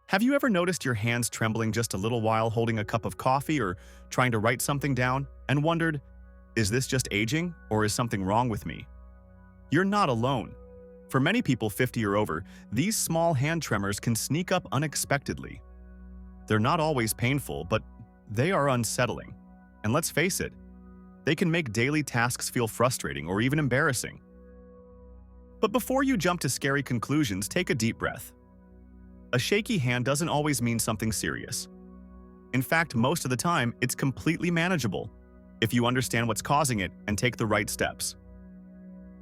Have you ever noticed your hands trembling just a little while holding a cup of coffee or trying to write something down and wondered, is this just aging or is something wrong with me? You're not alone. For many people 50 or over, these small hand tremors can sneak up unexpectedly. They're not always painful, but they are unsettling. And let's face it, they can make daily tasks feel frustrating or even embarrassing. But before you jump to scary conclusions, take a deep breath. A shaky hand doesn't always mean something serious. In fact, most of the time, it's completely manageable if you understand what's causing it and take the right steps.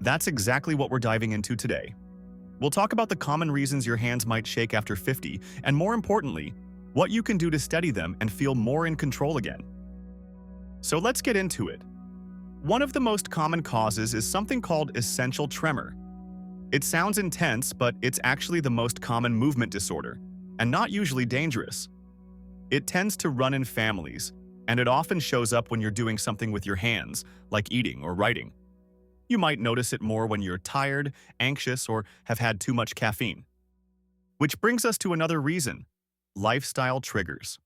That's exactly what we're diving into today. We'll talk about the common reasons your hands might shake after 50, and more importantly, what you can do to steady them and feel more in control again. So let's get into it. One of the most common causes is something called essential tremor. It sounds intense, but it's actually the most common movement disorder, and not usually dangerous. It tends to run in families, and it often shows up when you're doing something with your hands, like eating or writing. You might notice it more when you're tired, anxious, or have had too much caffeine. Which brings us to another reason: lifestyle triggers.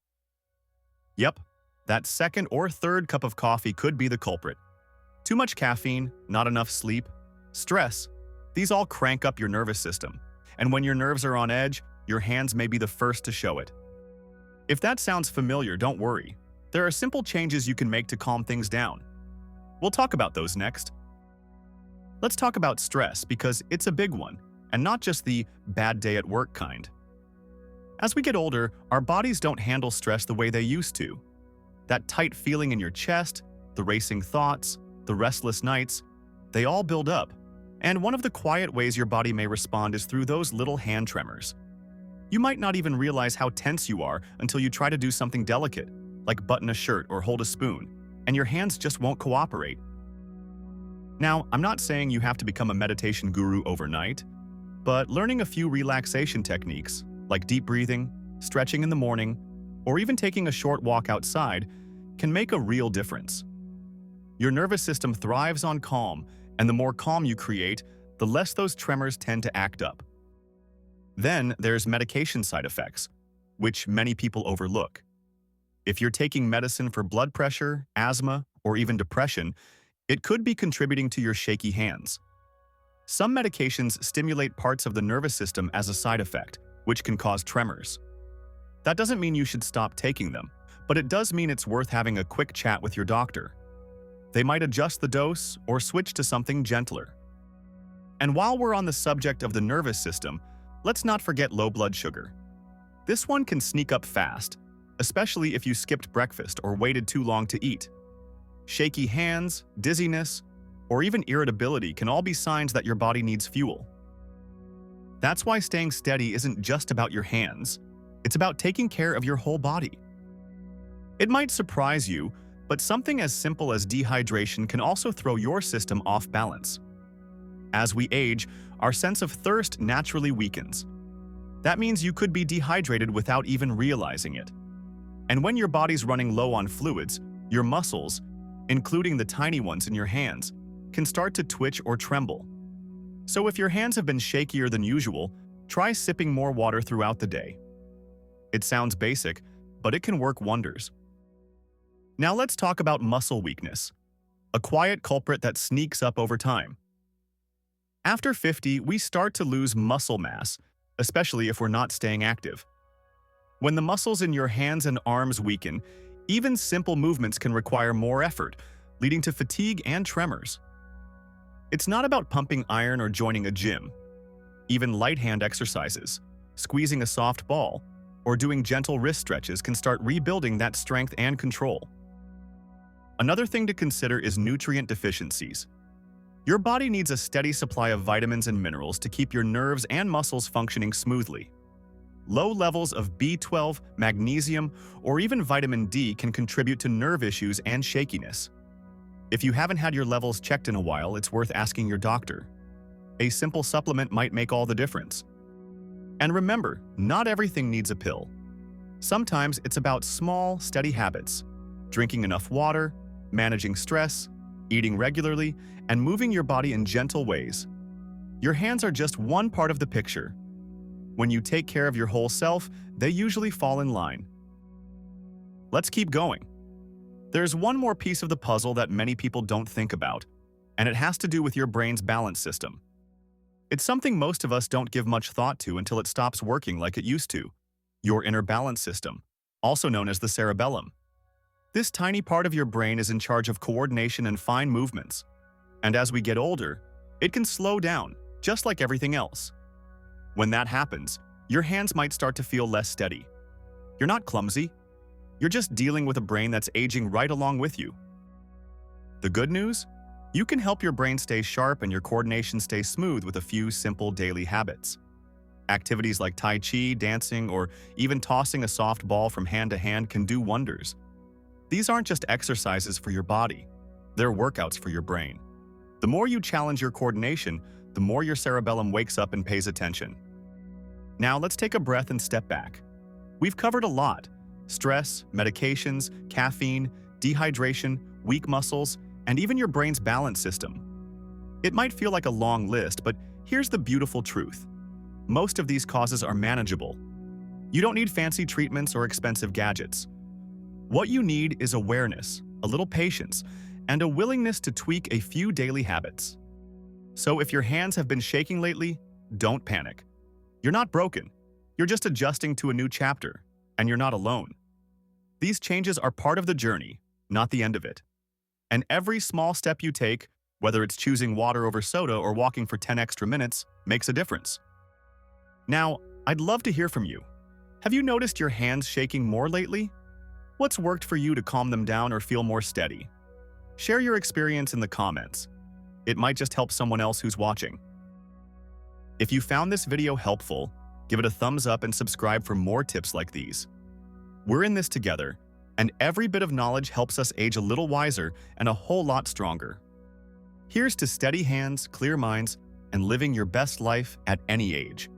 Yep, that second or third cup of coffee could be the culprit. Too much caffeine, not enough sleep, stress, these all crank up your nervous system. And when your nerves are on edge, your hands may be the first to show it. If that sounds familiar, don't worry. There are simple changes you can make to calm things down. We'll talk about those next. Let's talk about stress because it's a big one, and not just the bad day at work kind. As we get older, our bodies don't handle stress the way they used to. That tight feeling in your chest, the racing thoughts, the restless nights, they all build up. And one of the quiet ways your body may respond is through those little hand tremors. You might not even realize how tense you are until you try to do something delicate, like button a shirt or hold a spoon, and your hands just won't cooperate. Now, I'm not saying you have to become a meditation guru overnight, but learning a few relaxation techniques, like deep breathing, stretching in the morning, or even taking a short walk outside, can make a real difference. Your nervous system thrives on calm, and the more calm you create, the less those tremors tend to act up. Then there's medication side effects, which many people overlook. If you're taking medicine for blood pressure, asthma, or even depression, it could be contributing to your shaky hands. Some medications stimulate parts of the nervous system as a side effect, which can cause tremors. That doesn't mean you should stop taking them, but it does mean it's worth having a quick chat with your doctor. They might adjust the dose or switch to something gentler. And while we're on the subject of the nervous system, let's not forget low blood sugar. This one can sneak up fast, especially if you skipped breakfast or waited too long to eat. Shaky hands, dizziness, or even irritability can all be signs that your body needs fuel. That's why staying steady isn't just about your hands. It's about taking care of your whole body. It might surprise you, but something as simple as dehydration can also throw your system off balance. As we age, our sense of thirst naturally weakens. That means you could be dehydrated without even realizing it. And when your body's running low on fluids, your muscles, including the tiny ones in your hands, can start to twitch or tremble. So if your hands have been shakier than usual, try sipping more water throughout the day. It sounds basic, but it can work wonders. Now let's talk about muscle weakness, a quiet culprit that sneaks up over time. After 50, we start to lose muscle mass, especially if we're not staying active. When the muscles in your hands and arms weaken, even simple movements can require more effort, leading to fatigue and tremors. It's not about pumping iron or joining a gym. Even light hand exercises, squeezing a soft ball, or doing gentle wrist stretches can start rebuilding that strength and control. Another thing to consider is nutrient deficiencies. Your body needs a steady supply of vitamins and minerals to keep your nerves and muscles functioning smoothly. Low levels of B12, magnesium, or even vitamin D can contribute to nerve issues and shakiness. If you haven't had your levels checked in a while, it's worth asking your doctor. A simple supplement might make all the difference. And remember, not everything needs a pill. Sometimes it's about small, steady habits: drinking enough water, managing stress, eating regularly, and moving your body in gentle ways. Your hands are just one part of the picture. When you take care of your whole self, they usually fall in line. Let's keep going. There's one more piece of the puzzle that many people don't think about, and it has to do with your brain's balance system. It's something most of us don't give much thought to until it stops working like it used to. Your inner balance system, also known as the cerebellum. This tiny part of your brain is in charge of coordination and fine movements. And as we get older, it can slow down, just like everything else. When that happens, your hands might start to feel less steady. You're not clumsy. You're just dealing with a brain that's aging right along with you. The good news? You can help your brain stay sharp and your coordination stay smooth with a few simple daily habits. Activities like Tai Chi, dancing, or even tossing a soft ball from hand to hand can do wonders. These aren't just exercises for your body. They're workouts for your brain. The more you challenge your coordination, the more your cerebellum wakes up and pays attention. Now let's take a breath and step back. We've covered a lot: stress, medications, caffeine, dehydration, weak muscles, and even your brain's balance system. It might feel like a long list, but here's the beautiful truth. Most of these causes are manageable. You don't need fancy treatments or expensive gadgets. What you need is awareness, a little patience, and a willingness to tweak a few daily habits. So if your hands have been shaking lately, don't panic. You're not broken. You're just adjusting to a new chapter, and you're not alone. These changes are part of the journey, not the end of it. And every small step you take, whether it's choosing water over soda or walking for 10 extra minutes, makes a difference. Now, I'd love to hear from you. Have you noticed your hands shaking more lately? What's worked for you to calm them down or feel more steady? Share your experience in the comments. It might just help someone else who's watching. If you found this video helpful, give it a thumbs up and subscribe for more tips like these. We're in this together, and every bit of knowledge helps us age a little wiser and a whole lot stronger. Here's to steady hands, clear minds, and living your best life at any age.